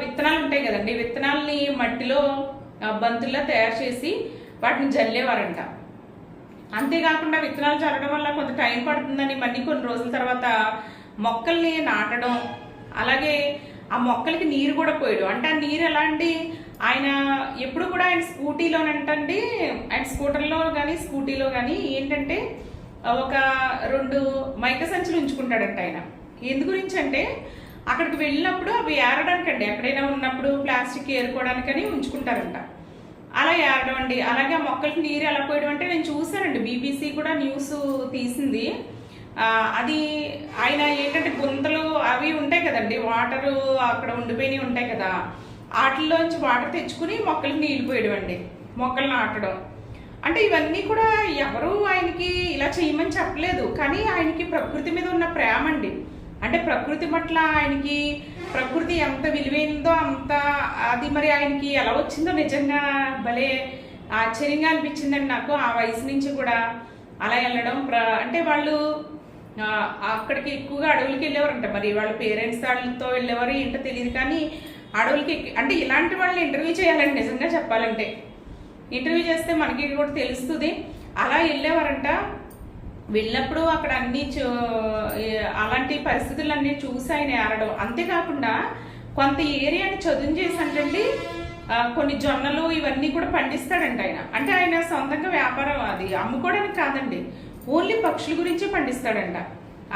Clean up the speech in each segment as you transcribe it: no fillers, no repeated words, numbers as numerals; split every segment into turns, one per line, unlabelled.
విత్తనాలు ఉంటాయి కదండి, విత్తనాలని మట్టిలో బంతుల్లా తయారు చేసి వాటిని జల్లేవారంట. అంతేకాకుండా విత్తనాలు చల్లడం వల్ల కొంత టైం పడుతుందని మళ్ళీ కొన్ని రోజుల తర్వాత మొక్కల్ని నాటడం, అలాగే ఆ మొక్కలకి నీరు కూడా పోయడం. అంటే ఆ నీరు ఎలాంటి, ఆయన ఎప్పుడు కూడా ఆయన స్కూటీలోనంటండి, ఆయన స్కూటర్లో కానీ స్కూటీలో కానీ ఏంటంటే ఒక 2 మైక సంచులు ఉంచుకుంటాడంట ఆయన. ఎందు గురించి అంటే అక్కడికి వెళ్ళినప్పుడు అవి ఏరడానికండి, ఎక్కడైనా ఉన్నప్పుడు ప్లాస్టిక్ ఏరుకోవడానికని ఉంచుకుంటారంట. అలా ఏరడం అండి. అలాగే ఆ మొక్కలకి నీరు ఎలా పోయడం అంటే నేను చూసానండి, బీబీసీ కూడా న్యూస్ తీసింది. అది ఆయన ఏంటంటే గుంతలు అవి ఉంటాయి కదండి, వాటరు అక్కడ ఉండిపోయినవి ఉంటాయి కదా, వాటిల్లోంచి వాటర్ తెచ్చుకుని మొక్కలకి నీళ్ళు పోయడం అండి, మొక్కలు నాటడం. అంటే ఇవన్నీ కూడా ఎవరు ఆయనకి ఇలా చేయమని చెప్పలేదు, కానీ ఆయనకి ప్రకృతి మీద ఉన్న ప్రేమ అండి. అంటే ప్రకృతి పట్ల ఆయనకి ప్రకృతి ఎంత విలువైందో అంత, అది మరి ఆయనకి ఎలా వచ్చిందో నిజంగా భలే ఆశ్చర్యంగా అనిపించిందండి నాకు. ఆ వయసు నుంచి కూడా అలా వెళ్ళడం. అంటే వాళ్ళు అక్కడికి ఎక్కువగా అడవులకి వెళ్ళేవారంట. మరి వాళ్ళ పేరెంట్స్ వాళ్ళతో వెళ్ళేవారు ఏంటో తెలియదు, కానీ అడవులకి అంటే ఇలాంటి వాళ్ళని ఇంటర్వ్యూ చేయాలండి నిజంగా చెప్పాలంటే. ఇంటర్వ్యూ చేస్తే మనకి కూడా తెలుస్తుంది. అలా వెళ్ళేవారంట. వెళ్ళినప్పుడు అక్కడ అన్ని అలాంటి పరిస్థితులన్నీ చూసి ఆయన ఏరడం. అంతేకాకుండా కొంత ఏరియాని చదును చేసి అంటే కొన్ని జొన్నలు ఇవన్నీ కూడా పండిస్తాడంట ఆయన. అంటే ఆయన సొంతంగా వ్యాపారం, అది అమ్ముకోవడానికి కాదండి, ఓన్లీ పక్షుల గురించి పండిస్తాడంట.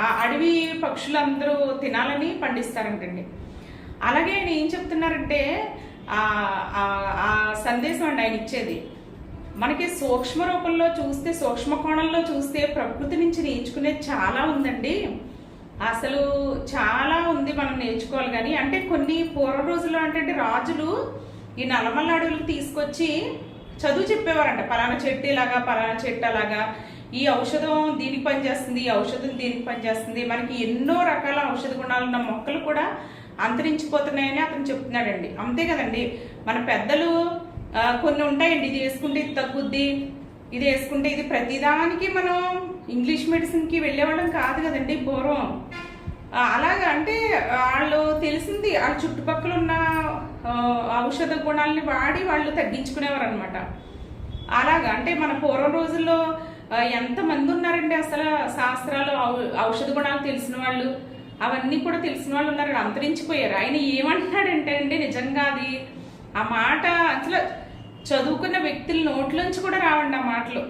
ఆ అడవి పక్షులందరూ తినాలని పండిస్తారంటండి. అలాగే ఆయన ఏం చెప్తున్నారంటే ఆ సందేశం అండి ఆయన ఇచ్చేది మనకి సూక్ష్మ రూపంలో చూస్తే, సూక్ష్మ కోణంలో చూస్తే ప్రకృతి నుంచి నేర్చుకునేది చాలా ఉందండి. అసలు చాలా ఉంది మనం నేర్చుకోవాలి. కానీ అంటే కొన్ని పూర్వ రోజుల్లో అంటే రాజులు ఈ నల్లమల్ల అడవులకు తీసుకొచ్చి చదువు చెప్పేవారంట. పలానా చెట్టు ఇలాగా, పలానా చెట్టు అలాగా, ఈ ఔషధం దీనికి పనిచేస్తుంది, ఈ ఔషధం దీనికి పనిచేస్తుంది. మనకి ఎన్నో రకాల ఔషధ గుణాలు ఉన్న మొక్కలు కూడా అంతరించిపోతున్నాయని అతను చెప్తున్నాడండి. అంతే కదండి, మన పెద్దలు కొన్ని ఉంటాయండి, ఇది వేసుకుంటే ఇది తగ్గుద్ది, ఇది వేసుకుంటే ఇది, ప్రతిదానికి మనం ఇంగ్లీష్ మెడిసిన్కి వెళ్ళేవాళ్ళం కాదు కదండి పూర్వం. అలాగా అంటే వాళ్ళు తెలిసింది, వాళ్ళ చుట్టుపక్కల ఉన్న ఔషధ గుణాలని వాడి వాళ్ళు తగ్గించుకునేవారు అనమాట. అలాగా అంటే మన పూర్వం రోజుల్లో ఎంతమంది ఉన్నారండి అసలు, శాస్త్రాలు ఔషధ గుణాలు తెలిసిన వాళ్ళు, అవన్నీ కూడా తెలిసిన వాళ్ళు ఉన్నారు, అంతరించిపోయారు. ఆయన ఏమంటున్నాడంటే అండి నిజంగా అది ఆ మాట అసలు చదువుకున్న వ్యక్తుల నోట్లోంచి కూడా రావండి ఆ మాటలు.